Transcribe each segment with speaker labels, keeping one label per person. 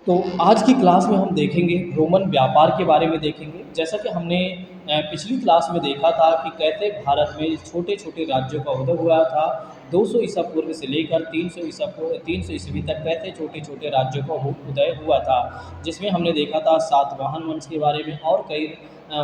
Speaker 1: तो आज की क्लास में हम देखेंगे रोमन व्यापार के बारे में देखेंगे। जैसा कि हमने पिछली क्लास में देखा था कि कैसे भारत में छोटे छोटे राज्यों का उदय हुआ था। 200 ईसा पूर्व से लेकर 300 ईस्वी तक कैसे छोटे छोटे राज्यों का उदय हुआ था, जिसमें हमने देखा था सातवाहन वंश के बारे में और कई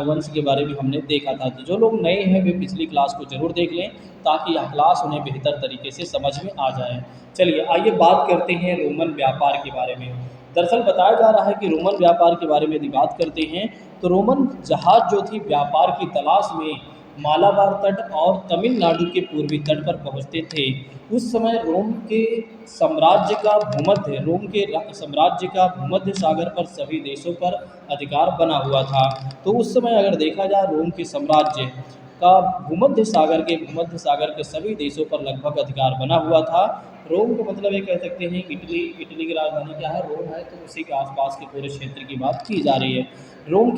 Speaker 1: वंश के बारे में हमने देखा था। तो जो लोग नए हैं वे पिछली क्लास को ज़रूर देख लें ताकि यह क्लास उन्हें बेहतर तरीके से समझ में आ जाए। चलिए आइए बात करते हैं रोमन व्यापार के बारे में। दरअसल बताया जा रहा है कि रोमन व्यापार के बारे में यदि बात करते हैं तो रोमन जहाज जो थी व्यापार की तलाश में मालाबार तट और तमिलनाडु के पूर्वी तट पर पहुंचते थे। उस समय रोम के साम्राज्य का भूमध्य सागर पर सभी देशों पर अधिकार बना हुआ था। तो उस समय अगर देखा जाए रोम के साम्राज्य का भूमध्य सागर के सभी देशों पर लगभग अधिकार बना हुआ था। रोम को मतलब ये कह सकते हैं इटली की राजधानी क्या है, रोम है, तो उसी के आसपास के पूरे क्षेत्र की बात की जा रही है। रोम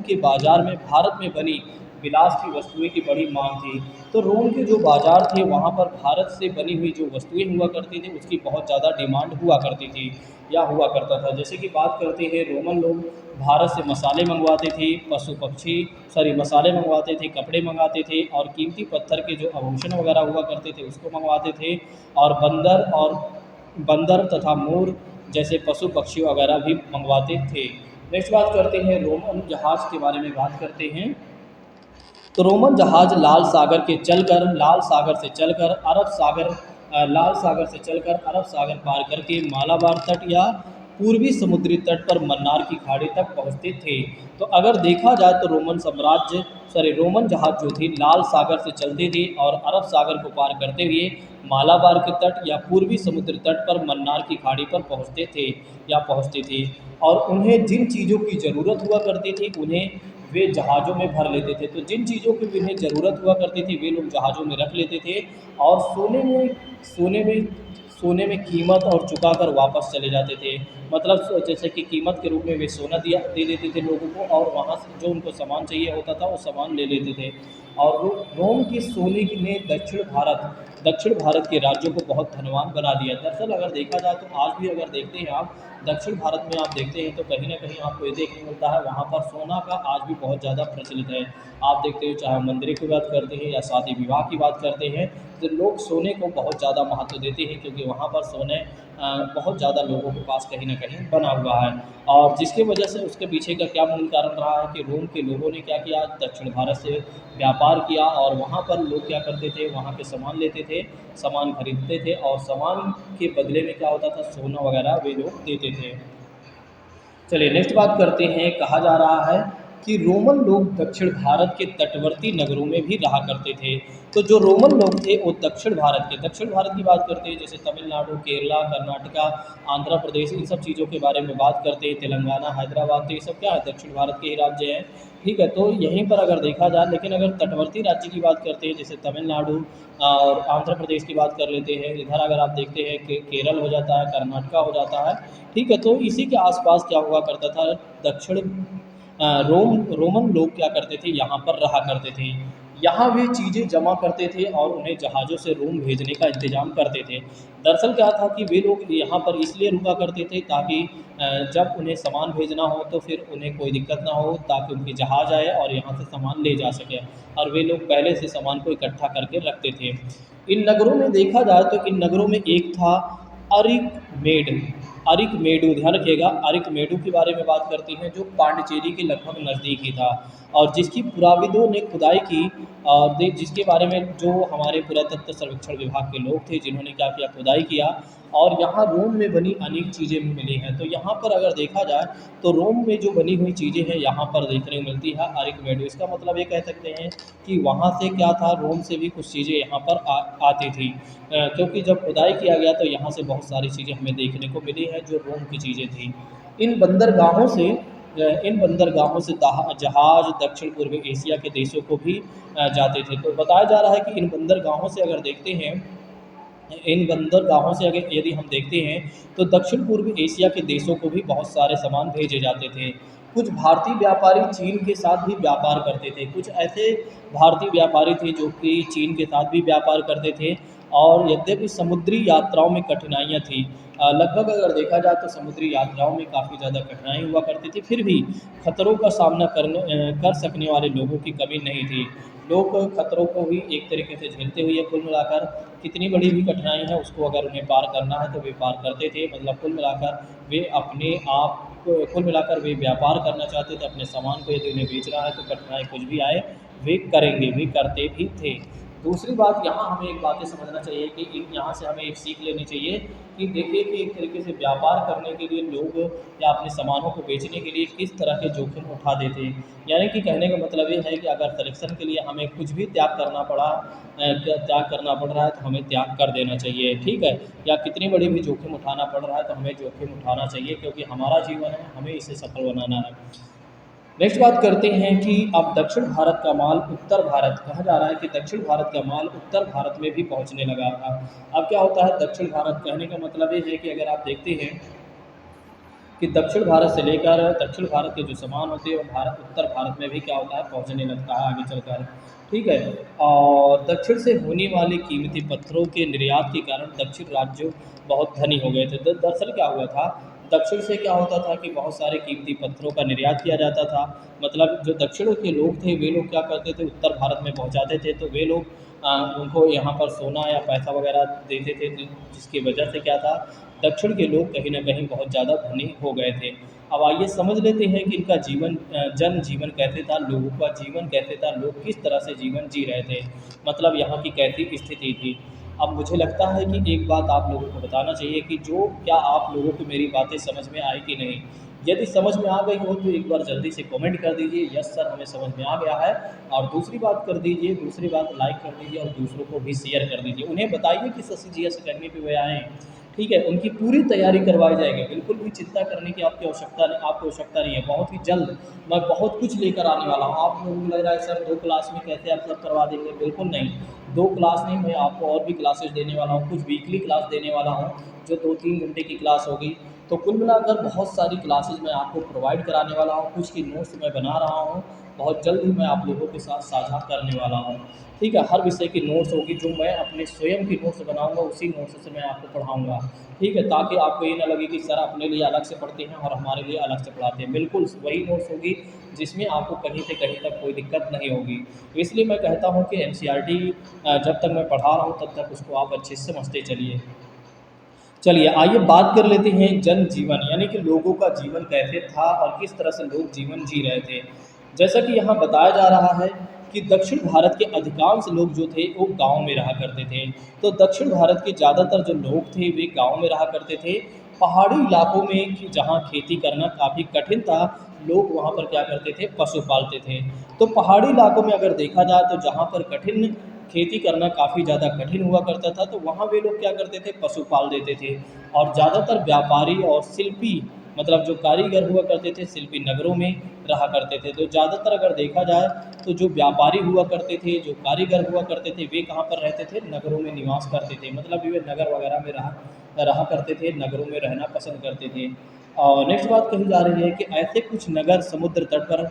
Speaker 1: के बाजार में भारत में बनी विलास की वस्तुएं की बड़ी मांग थी। तो रोम के जो बाजार थे वहाँ पर भारत से बनी हुई जो वस्तुएं हुआ करती थी उसकी बहुत ज़्यादा डिमांड हुआ करती थी या हुआ करता था। जैसे कि बात करते हैं रोमन लोग भारत से मसाले मंगवाते थे, मसाले मंगवाते थे, कपड़े मंगाते थे और कीमती पत्थर के जो आभूषण वगैरह हुआ करते थे उसको मंगवाते थे। और बंदर तथा मोर जैसे पशु पक्षी वगैरह भी मंगवाते थे। नेक्स्ट बात करते हैं रोमन जहाज़ के बारे में बात करते हैं। तो रोमन जहाज लाल सागर से चलकर अरब सागर पार करके मालाबार तट या पूर्वी समुद्री तट पर मन्नार की खाड़ी तक पहुंचते थे। तो अगर देखा जाए तो रोमन जहाज जो थी लाल सागर से चलते थे और अरब सागर को पार करते हुए मालाबार के तट या पूर्वी समुद्री तट पर मन्नार की खाड़ी पर पहुंचते थे। और उन्हें जिन चीज़ों की ज़रूरत हुआ करती थी उन्हें वे जहाज़ों में भर लेते थे। तो जिन चीज़ों की उन्हें ज़रूरत हुआ करती थी वे लोग जहाज़ों में रख लेते थे और सोने में सोने में कीमत और चुका कर वापस चले जाते थे। मतलब जैसे कि कीमत के रूप में वे सोना दे देते थे लोगों को और वहाँ से जो उनको सामान चाहिए होता था वो सामान ले लेते थे। और रोम की सोने ने दक्षिण भारत के राज्यों को बहुत धनवान बना दिया। दरअसल अगर देखा जाए तो आज भी अगर देखते हैं आप दक्षिण भारत में आप देखते हैं तो कहीं ना कहीं आपको ये देखने मिलता है वहाँ पर सोना का आज भी बहुत ज़्यादा प्रचलित है। आप देखते हो चाहे मंदिर की बात करते हैं या शादी विवाह की बात करते हैं तो लोग सोने को बहुत ज़्यादा महत्व देते हैं क्योंकि वहाँ पर सोने बहुत ज़्यादा लोगों के पास कहीं ना कहीं बना हुआ है। और जिसकी वजह से उसके पीछे का क्या मूल कारण रहा है कि रोम के लोगों ने क्या किया, दक्षिण भारत से व्यापार किया और वहाँ पर लोग क्या करते थे, वहाँ के सामान लेते थे, सामान खरीदते थे और सामान के बदले में क्या होता था, सोना वगैरह वे लोग देते थे। चलिए नेक्स्ट बात करते हैं। कहा जा रहा है कि रोमन लोग दक्षिण भारत के तटवर्ती नगरों में भी रहा करते थे। तो जो रोमन लोग थे वो दक्षिण भारत की बात करते हैं, जैसे तमिलनाडु, केरला, कर्नाटका, आंध्र प्रदेश, इन सब चीज़ों के बारे में बात करते हैं, तेलंगाना, हैदराबाद, तो ये सब क्या है, दक्षिण भारत के ही राज्य हैं। ठीक है, तो यहीं पर अगर देखा जाए, लेकिन अगर तटवर्ती राज्य की बात करते हैं जैसे तमिलनाडु और आंध्र प्रदेश की बात कर लेते हैं, इधर अगर आप देखते हैं कि केरल हो जाता है, कर्नाटका हो जाता है। ठीक है, तो इसी के आसपास क्या हुआ करता था, दक्षिण रोमन लोग क्या करते थे, यहाँ पर रहा करते थे। यहाँ वे चीज़ें जमा करते थे और उन्हें जहाज़ों से रोम भेजने का इंतज़ाम करते थे। दरअसल क्या था कि वे लोग यहाँ पर इसलिए रुका करते थे ताकि जब उन्हें सामान भेजना हो तो फिर उन्हें कोई दिक्कत ना हो, ताकि उनके जहाज़ आए और यहाँ से सामान ले जा सके। और वे लोग पहले से सामान को इकट्ठा करके रखते थे। इन नगरों में देखा जाए तो इन नगरों में एक था अरिकमेडु, ध्यान रखिएगा, अरिकमेडु के बारे में बात करती हैं जो पांडिचेरी के लगभग नज़दीक ही था और जिसकी पुराविदों ने खुदाई की और जिसके बारे में जो हमारे पुरातत्व सर्वेक्षण विभाग के लोग थे जिन्होंने क्या किया, खुदाई किया और यहाँ रोम में बनी अनेक चीज़ें भी मिली हैं। तो यहाँ पर अगर देखा जाए तो रोम में जो बनी हुई चीज़ें हैं यहाँ पर देखने को मिलती है अरिकमेडु। इसका मतलब ये कह सकते हैं कि वहाँ से क्या था, रोम से भी कुछ चीज़ें यहाँ पर आती थी, क्योंकि जब खुदाई किया गया तो यहाँ से बहुत सारी चीज़ें हमें देखने को मिली हैं जो रोम की चीज़ें थी। इन बंदरगाहों से जहाज दक्षिण पूर्वी एशिया के देशों को भी जाते थे। तो बताया जा रहा है कि इन बंदरगाहों से अगर यदि हम देखते हैं तो दक्षिण पूर्वी एशिया के देशों को भी बहुत सारे सामान भेजे जाते थे। कुछ भारतीय व्यापारी चीन के साथ भी व्यापार करते थे, कुछ ऐसे भारतीय व्यापारी थे जो कि चीन के साथ भी व्यापार करते थे और यद्यपि समुद्री यात्राओं में कठिनाइयाँ थी, लगभग अगर देखा जाए तो समुद्री यात्राओं में काफ़ी ज़्यादा कठिनाई हुआ करती थी, फिर भी खतरों का सामना कर सकने वाले लोगों की कमी नहीं थी। लोग खतरों को ही एक तरीके से झेलते हुए कुल मिलाकर कितनी बड़ी भी कठिनाई है उसको अगर उन्हें पार करना है तो वे पार करते थे। मतलब कुल मिलाकर वे अपने आप को कुल मिलाकर वे व्यापार करना चाहते थे, अपने सामान को यदि उन्हें बेचना है तो कठिनाई कुछ भी आए वे करेंगे, वे करते भी थे। दूसरी बात यहाँ हमें एक बातें समझना चाहिए कि यहाँ से हमें एक सीख लेनी चाहिए कि देखिए कि एक तरीके से व्यापार करने के लिए लोग या अपने सामानों को बेचने के लिए किस तरह के जोखिम उठा देते हैं। यानी कि कहने का मतलब ये है कि अगर सिलेक्शन के लिए हमें कुछ भी त्याग करना पड़ा त्याग करना पड़ रहा है तो हमें त्याग कर देना चाहिए, ठीक है। या कितनी बड़ी भी जोखिम उठाना पड़ रहा है तो हमें जोखिम उठाना चाहिए, क्योंकि हमारा जीवन है, हमें इसे सफल बनाना है। नेक्स्ट बात करते हैं कि अब दक्षिण भारत का माल उत्तर भारत, कहा जा रहा है कि दक्षिण भारत का माल उत्तर भारत में भी पहुंचने लगा था। अब क्या होता है दक्षिण भारत, कहने का मतलब ये है कि अगर आप देखते हैं कि दक्षिण भारत से लेकर दक्षिण भारत के जो सामान होते हैं वो भारत उत्तर भारत में भी क्या होता है पहुंचने लगता है आगे चलकर, ठीक है। और दक्षिण से होने वाले कीमती पत्थरों के निर्यात के कारण दक्षिण राज्य बहुत धनी हो गए थे। दरअसल क्या हुआ था, दक्षिण से क्या होता था कि बहुत सारे कीमती पत्थरों का निर्यात किया जाता था। मतलब जो दक्षिण के लोग थे वे लोग क्या करते थे, उत्तर भारत में पहुंचाते थे, तो वे लोग उनको यहाँ पर सोना या पैसा वगैरह देते थे, जिसकी वजह से क्या था, दक्षिण के लोग कहीं न कहीं बहुत ज़्यादा धनी हो गए थे। अब आइए समझ लेते हैं कि इनका जनजीवन कैसे था, लोगों का जीवन कैसे था, लोग किस तरह से जीवन जी रहे थे, मतलब यहाँ की कैसी स्थिति थी। अब मुझे लगता है कि एक बात आप लोगों को बताना चाहिए कि जो क्या आप लोगों को मेरी बातें समझ में आई कि नहीं? यदि समझ में आ गई हो तो एक बार जल्दी से कमेंट कर दीजिए, यस सर हमें समझ में आ गया है। और दूसरी बात कर दीजिए, दूसरी बात लाइक कर दीजिए और दूसरों को भी शेयर कर दीजिए। उन्हें बताइए कि शशि जीएस अकेडमी पे वे आएँ, ठीक है, उनकी पूरी तैयारी करवाई जाएगी। बिल्कुल भी चिंता करने की आपको आवश्यकता नहीं है। बहुत ही जल्द मैं बहुत कुछ लेकर आने वाला हूँ। आप लोगों को लग रहा है सर 2 क्लास में कैसे आप सब करवा देंगे? बिल्कुल नहीं, 2 क्लास नहीं, मैं आपको और भी क्लासेस देने वाला हूँ, कुछ वीकली क्लास देने वाला हूँ, जो 2-3 घंटे की क्लास होगी। तो कुल मिलाकर बहुत सारी क्लासेस मैं आपको प्रोवाइड कराने वाला हूँ, कुछ की नोट्स मैं बना रहा हूँ, बहुत जल्द ही मैं आप लोगों के साथ साझा करने वाला हूँ, ठीक है। हर विषय की नोट्स होगी, जो मैं अपने स्वयं की नोट्स बनाऊँगा उसी नोट्स से मैं आपको पढ़ाऊँगा, ठीक है, ताकि आपको ये ना लगे कि सर अपने लिए अलग से पढ़ते हैं और हमारे लिए अलग से पढ़ाते हैं। बिल्कुल वही नोट्स होगी जिसमें आपको कहीं से कहीं तक कोई दिक्कत नहीं होगी। तो इसलिए मैं कहता हूँ कि एनसीईआरटी जब तक मैं पढ़ा रहा हूँ तब तक उसको आप अच्छे से समझते चलिए। चलिए आइए बात कर लेते हैं जनजीवन, यानी कि लोगों का जीवन कैसे था और किस तरह से लोग जीवन जी रहे थे। जैसा कि यहाँ बताया जा रहा है कि दक्षिण भारत के अधिकांश लोग जो थे वो गाँव में रहा करते थे। तो दक्षिण भारत के ज़्यादातर जो लोग थे वे गाँव में रहा करते थे। पहाड़ी इलाकों में कि जहाँ खेती करना काफ़ी कठिन था, लोग वहाँ पर क्या करते थे, पशु पालते थे। तो पहाड़ी इलाकों में अगर देखा जाए तो जहाँ पर कठिन खेती करना काफ़ी ज़्यादा कठिन हुआ करता था, तो वहाँ वे लोग क्या करते थे, पशु पाल देते थे। और ज़्यादातर व्यापारी और शिल्पी, मतलब जो कारीगर हुआ करते थे, शिल्पी नगरों में रहा करते थे। तो ज़्यादातर अगर देखा जाए तो जो व्यापारी हुआ करते थे, जो कारीगर हुआ करते थे, वे कहाँ पर रहते थे, नगरों में निवास करते थे। मतलब वे नगर वगैरह में रहा रहा करते थे, नगरों में रहना पसंद करते थे। और नेक्स्ट बात कही जा रही है कि ऐसे कुछ नगर समुद्र तट पर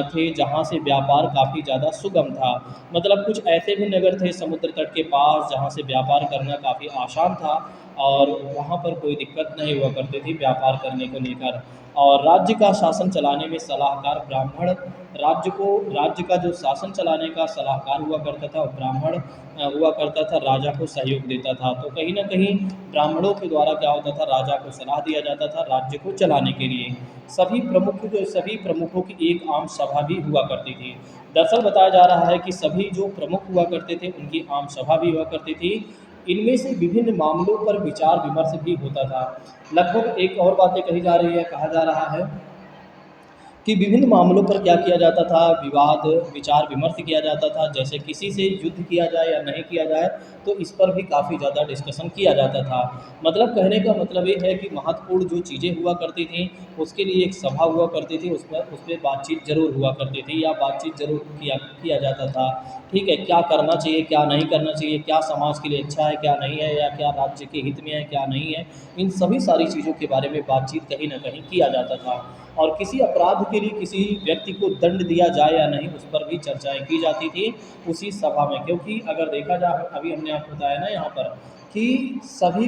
Speaker 1: थे जहाँ से व्यापार काफ़ी ज़्यादा सुगम था। मतलब कुछ ऐसे भी नगर थे समुद्र तट के पास जहाँ से व्यापार करना काफ़ी आसान था और वहाँ पर कोई दिक्कत नहीं हुआ करती थी व्यापार करने को लेकर। और राज्य का शासन चलाने में सलाहकार ब्राह्मण, राज्य का जो शासन चलाने का सलाहकार हुआ करता था, ब्राह्मण हुआ करता था, राजा को सहयोग देता था। तो कहीं न कहीं ब्राह्मणों के द्वारा क्या होता था, राजा को सलाह दिया जाता था राज्य को चलाने के लिए। सभी प्रमुखों की एक आम सभा भी हुआ करती थी। दरअसल बताया जा रहा है कि सभी जो प्रमुख हुआ करते थे उनकी आम सभा भी हुआ करती थी। इनमें से विभिन्न मामलों पर विचार विमर्श भी होता था। लगभग एक और बातें कही जा रही है, कहा जा रहा है कि विभिन्न मामलों पर क्या किया जाता था, विवाद विचार विमर्श किया जाता था। जैसे किसी से युद्ध किया जाए या नहीं किया जाए, तो इस पर भी काफ़ी ज़्यादा डिस्कशन किया जाता था। मतलब कहने का मतलब ये है कि महत्वपूर्ण जो चीज़ें हुआ करती थी उसके लिए एक सभा हुआ करती थी, उस पे बातचीत ज़रूर हुआ करती थी या बातचीत ज़रूर किया जाता था, ठीक है। क्या करना चाहिए, क्या नहीं करना चाहिए, क्या समाज के लिए अच्छा है, क्या नहीं है, या क्या राज्य के हित में है, क्या नहीं है, इन सभी सारी चीज़ों के बारे में बातचीत कहीं न कहीं किया जाता था। और किसी अपराध के लिए किसी व्यक्ति को दंड दिया जाए या नहीं, उस पर भी चर्चाएँ की जाती थी उसी सभा में। क्योंकि अगर देखा जाए, अभी हमने आपको बताया ना यहाँ पर कि सभी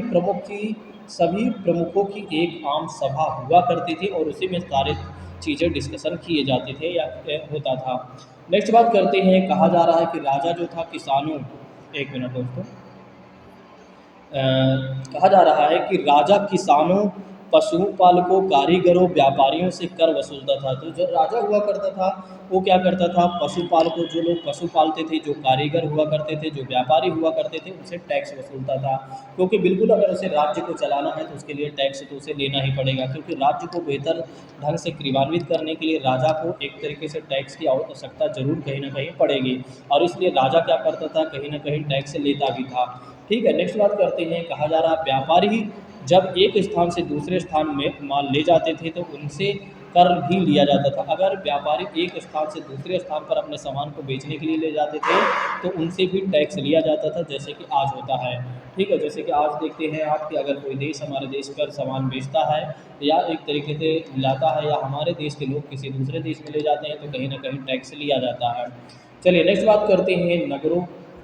Speaker 1: प्रमुखों की एक आम सभा हुआ करती थी और उसी में सारे चीज़ें डिस्कशन किए जाते थे या होता था। नेक्स्ट बात करते हैं, कहा जा रहा है कि राजा जो था किसानों, एक मिनट दोस्तों, कहा जा रहा है कि राजा किसानों, पशुपालकों, कारीगरों, व्यापारियों से कर वसूलता था। तो जो राजा हुआ करता था वो क्या करता था, पशुपालकों, जो लोग पशु पालते थे, जो कारीगर हुआ करते थे, जो व्यापारी हुआ करते थे, उनसे टैक्स वसूलता था। क्योंकि बिल्कुल अगर उसे राज्य को चलाना है तो उसके लिए टैक्स तो उसे लेना ही पड़ेगा, क्योंकि राज्य को बेहतर ढंग से क्रियान्वित करने के लिए राजा को एक तरीके से टैक्स की आवश्यकता जरूर कहीं ना कहीं पड़ेगी, और इसलिए राजा क्या करता था, कहीं ना कहीं टैक्स लेता भी था। ठीक है, नेक्स्ट बात करते हैं, कहा जा रहा है व्यापारी जब एक स्थान से दूसरे स्थान में माल ले जाते थे तो उनसे कर भी लिया जाता था। अगर व्यापारी एक स्थान से दूसरे स्थान पर अपने सामान को बेचने के लिए ले जाते थे तो उनसे भी टैक्स लिया जाता था, जैसे कि आज होता है। ठीक है, जैसे कि आज देखते हैं आप कि अगर कोई देश हमारे देश पर सामान बेचता है या एक तरीके से लाता है, या हमारे देश के लोग किसी दूसरे देश में ले जाते हैं, तो कहीं ना कहीं टैक्स लिया जाता है। चलिए नेक्स्ट बात करते हैं,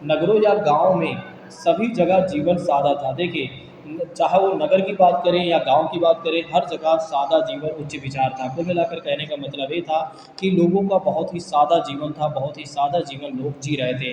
Speaker 1: नगरों या गाँव में सभी जगह जीवन सादा था। देखिए, चाहे वो नगर की बात करें या गांव की बात करें, हर जगह सादा जीवन उच्च विचार था। कुल मिलाकर कहने का मतलब ये था कि लोगों का बहुत ही सादा जीवन था, बहुत ही सादा जीवन लोग जी रहे थे।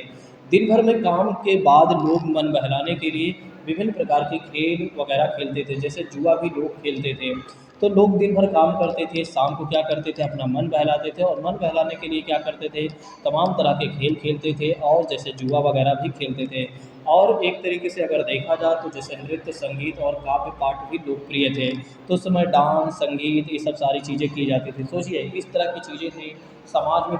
Speaker 1: दिन भर में काम के बाद लोग मन बहलाने के लिए विभिन्न प्रकार के खेल वगैरह खेलते थे, जैसे जुआ भी लोग खेलते थे। तो लोग दिन भर काम करते थे, शाम को क्या करते थे, अपना मन बहलाते थे, और मन बहलाने के लिए क्या करते थे, तमाम तरह के खेल खेलते थे, और जैसे जुआ वगैरह भी खेलते थे। और एक तरीके से अगर देखा जाए तो जैसे नृत्य, संगीत और काव्य पाठ भी लोकप्रिय थे। तो उस समय डांस, संगीत, ये सब सारी चीज़ें की जाती थी। सोचिए इस तरह की चीज़ें थी, समाज में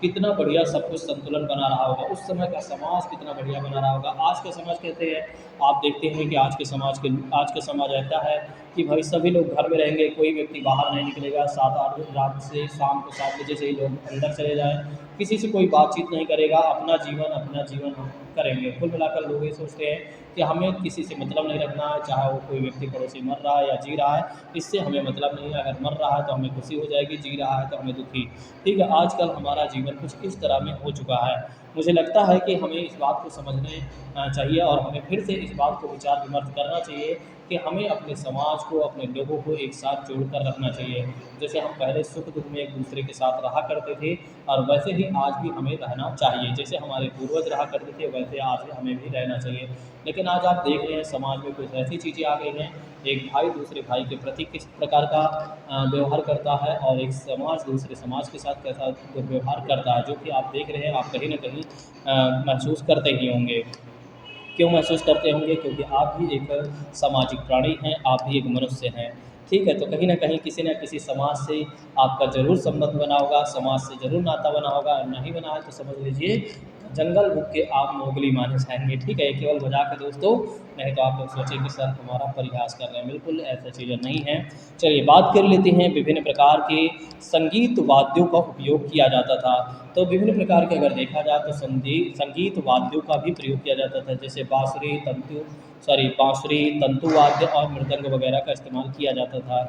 Speaker 1: कितना बढ़िया सब कुछ संतुलन बना रहा होगा, उस समय का समाज कितना बढ़िया बना रहा होगा। आज का समाज कहते हैं, आप देखते हैं कि आज का समाज ऐसा है कि भाई सभी लोग घर में रहेंगे, कोई व्यक्ति बाहर नहीं निकलेगा, 7-8 रात से शाम को 7 बजे से ही लोग अंदर चले जाएँ, किसी से कोई बातचीत नहीं करेगा, अपना जीवन हम करेंगे। कुल मिलाकर लोग ये सोचते हैं कि हमें किसी से मतलब नहीं रखना है, चाहे वो कोई व्यक्ति पड़ोसी मर रहा है या जी रहा है, इससे हमें मतलब नहीं है। अगर मर रहा है तो हमें खुशी हो जाएगी, जी रहा है तो हमें दुखी। ठीक है, आजकल हमारा जीवन कुछ इस तरह में हो चुका है। मुझे लगता है कि हमें इस बात को समझने चाहिए, और हमें फिर से इस बात को विचार विमर्श करना चाहिए कि हमें अपने समाज को, अपने लोगों को एक साथ जोड़कर रखना चाहिए। जैसे हम पहले सुख दुख में एक दूसरे के साथ रहा करते थे, और वैसे ही आज भी हमें रहना चाहिए। जैसे हमारे पूर्वज रहा करते थे, वैसे आज हमें भी रहना चाहिए। लेकिन आज आप देख रहे हैं समाज में कुछ ऐसी चीज़ें आ गई हैं, एक भाई दूसरे भाई के प्रति किस प्रकार का व्यवहार करता है, और एक समाज दूसरे समाज के साथ कैसा व्यवहार करता है, जो कि आप देख रहे हैं, आप कहीं ना कहीं महसूस करते ही होंगे। क्यों महसूस करते होंगे? क्योंकि आप भी एक सामाजिक प्राणी हैं, आप भी एक मनुष्य हैं। ठीक है, तो कहीं न कहीं किसी न किसी समाज से आपका ज़रूर संबंध बना होगा, समाज से ज़रूर नाता बना होगा, नहीं बना है तो समझ लीजिए जंगल बुक के आप मोगली माने जाएँगे। ठीक है, ये केवल मज़ाक है दोस्तों, नहीं तो आप लोग सोचिए कि सर हमारा परिहास कर रहे हैं, बिल्कुल ऐसा चीज़ें नहीं है। चलिए बात कर लेते हैं, विभिन्न प्रकार के संगीत वाद्यों का उपयोग किया जाता था। तो विभिन्न प्रकार के अगर देखा जाए तो संगीत वाद्यों का भी प्रयोग किया जाता था, जैसे बाँसुरी, तंतु वाद्य और मृदंग वगैरह का इस्तेमाल किया जाता था।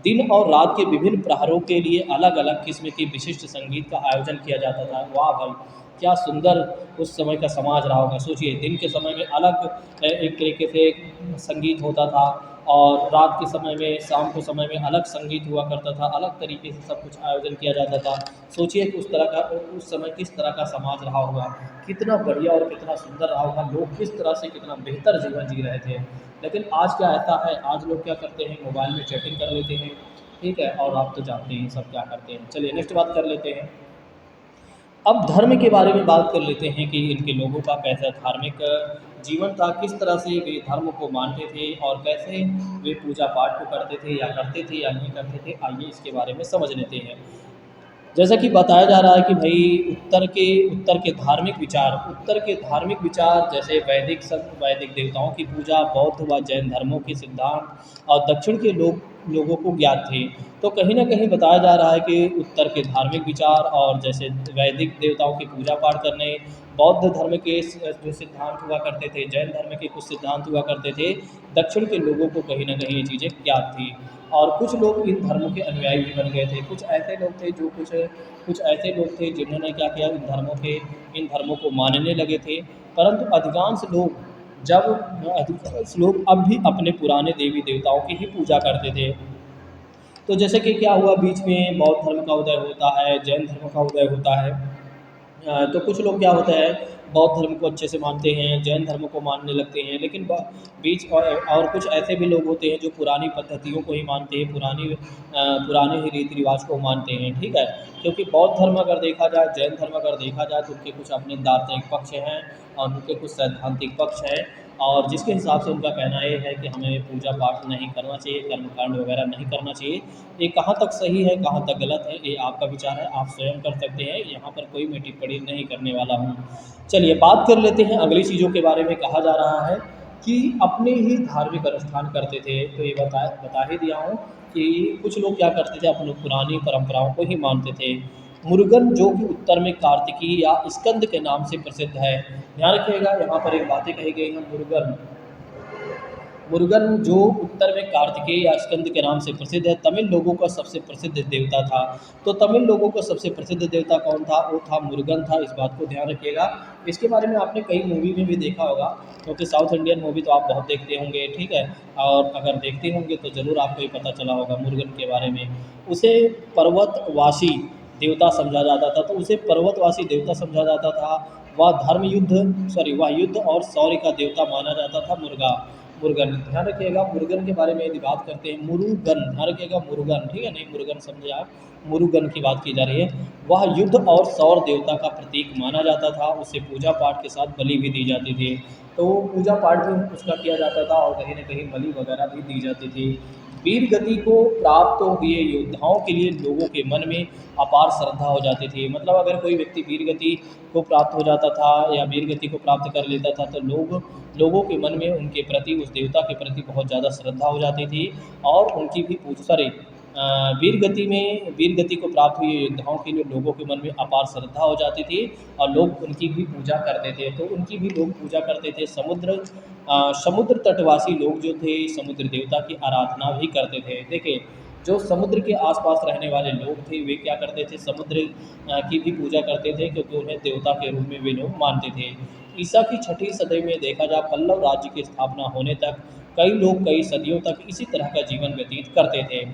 Speaker 1: दिन और रात के विभिन्न प्रहरों के लिए अलग-अलग किस्म की विशिष्ट संगीत का आयोजन किया जाता था। वाह भाई! क्या सुंदर उस समय का समाज रहा होगा। सोचिए दिन के समय में अलग एक तरीके से संगीत होता था, और रात के समय में, शाम के समय में अलग संगीत हुआ करता था, अलग तरीके से सब कुछ आयोजन किया जाता था। सोचिए कि उस समय किस तरह का समाज रहा होगा, कितना बढ़िया और कितना सुंदर रहा होगा, लोग किस तरह से कितना बेहतर जीवन जी रहे थे। लेकिन आज क्या ऐसा है, आज लोग क्या करते हैं, मोबाइल में चैटिंग कर लेते हैं। ठीक है, और आप तो जानते हैं सब क्या करते हैं। चलिए नेक्स्ट बात कर लेते हैं। अब धर्म के बारे में बात कर लेते हैं कि इनके लोगों का कैसा धार्मिक जीवन था, किस तरह से वे धर्म को मानते थे, और कैसे वे पूजा पाठ को करते थे या नहीं करते थे। आइए इसके बारे में समझ लेते हैं। जैसा कि बताया जा रहा है कि भाई उत्तर के धार्मिक विचार जैसे वैदिक देवताओं की पूजा, बौद्ध व जैन धर्मों के सिद्धांत, और दक्षिण के लोगों को ज्ञात थे। तो कहीं ना कहीं बताया जा रहा है कि उत्तर के धार्मिक विचार और जैसे वैदिक देवताओं की पूजा पाठ करने, बौद्ध धर्म के जो सिद्धांत हुआ करते थे, जैन धर्म के कुछ सिद्धांत हुआ करते थे, दक्षिण के लोगों को कहीं ना कहीं ये चीज़ें ज्ञात थी। और कुछ लोग इन धर्मों के अनुयायी भी बन गए थे। कुछ ऐसे लोग थे जो कुछ ऐसे लोग थे जिन्होंने क्या किया, इन धर्मों को मानने लगे थे। परंतु अधिकांश लोग अब भी अपने पुराने देवी देवताओं की ही पूजा करते थे। तो जैसे कि क्या हुआ, बीच में बौद्ध धर्म का उदय होता है, जैन धर्म का उदय होता है। तो कुछ लोग क्या होता है, बौद्ध धर्म को अच्छे से मानते हैं, जैन धर्म को मानने लगते हैं, लेकिन बीच और कुछ ऐसे भी लोग होते हैं जो पुरानी पद्धतियों को ही मानते हैं, पुराने ही रीति रिवाज को मानते हैं, ठीक है। क्योंकि बौद्ध धर्म अगर देखा जाए, जैन धर्म अगर देखा जाए, तो उनके कुछ अपने दार्शनिक पक्ष हैं और उनके कुछ सैद्धांतिक पक्ष हैं, और जिसके हिसाब से उनका कहना ये है कि हमें पूजा पाठ नहीं करना चाहिए, कर्मकांड वगैरह नहीं करना चाहिए। ये कहाँ तक सही है, कहाँ तक गलत है, ये आपका विचार है, आप स्वयं कर सकते हैं, यहाँ पर कोई मैं टिप्पणी नहीं करने वाला हूँ। चलिए बात कर लेते हैं अगली चीज़ों के बारे में। कहा जा रहा है कि अपने ही धार्मिक अनुष्ठान करते थे, तो ये बता ही दिया हूँ कि कुछ लोग क्या करते थे, अपनी पुरानी परंपराओं को ही मानते थे। मुरुगन जो कि उत्तर में कार्तिकी या स्कंद के नाम से प्रसिद्ध है। ध्यान रखिएगा, यहाँ पर एक बातें कही गई हैं। मुरुगन जो उत्तर में कार्तिकेय या स्कंद के नाम से प्रसिद्ध है, तमिल लोगों का सबसे प्रसिद्ध देवता था। तो तमिल लोगों का सबसे प्रसिद्ध देवता कौन था, वो था मुरुगन था। इस बात को ध्यान रखिएगा। इसके बारे में आपने कई मूवी में भी देखा होगा, क्योंकि साउथ इंडियन मूवी तो आप बहुत देखते होंगे, ठीक है। और अगर देखते होंगे तो ज़रूर आपको ये पता चला होगा मुरुगन के बारे में। उसे पर्वतवासी देवता समझा जाता था, तो उसे पर्वतवासी देवता समझा जाता था। वह युद्ध और शौर्य का देवता माना जाता था। मुरुगन, ध्यान रखिएगा, मुरुगन के बारे में यदि बात करते हैं, मुरुगन, ध्यान रखिएगा, मुरुगन, ठीक है, नहीं मुरुगन समझे आप, मुरुगन की बात की जा रही है। वह युद्ध और सौर देवता का प्रतीक माना जाता था। उसे पूजा पाठ के साथ बलि भी दी जाती थी। तो पूजा पाठ भी उसका किया जाता था और कहीं न कहीं बलि वगैरह भी दी जाती थी। वीर गति को प्राप्त हुए योद्धाओं के लिए लोगों के मन में अपार श्रद्धा हो जाती थी। मतलब अगर कोई व्यक्ति वीर गति को प्राप्त हो जाता था या वीर गति को प्राप्त कर लेता था, तो लोगों के मन में उनके प्रति, उस देवता के प्रति बहुत ज़्यादा श्रद्धा हो जाती थी और उनकी भी वीर गति को प्राप्त हुए योद्धाओं के लिए लोगों के मन में अपार श्रद्धा हो जाती थी और लोग उनकी भी पूजा करते थे। तो उनकी भी लोग पूजा करते थे। समुद्र तटवासी लोग जो थे, समुद्र देवता की आराधना भी करते थे। देखिए, जो समुद्र के आसपास रहने वाले लोग थे, वे क्या करते थे, समुद्र की भी पूजा करते थे, क्योंकि उन्हें देवता के रूप में वे लोग मानते थे। ईसा की 6ठी सदी में देखा जाए, पल्लव राज्य की स्थापना होने तक कई लोग कई सदियों तक इसी तरह का जीवन व्यतीत करते थे।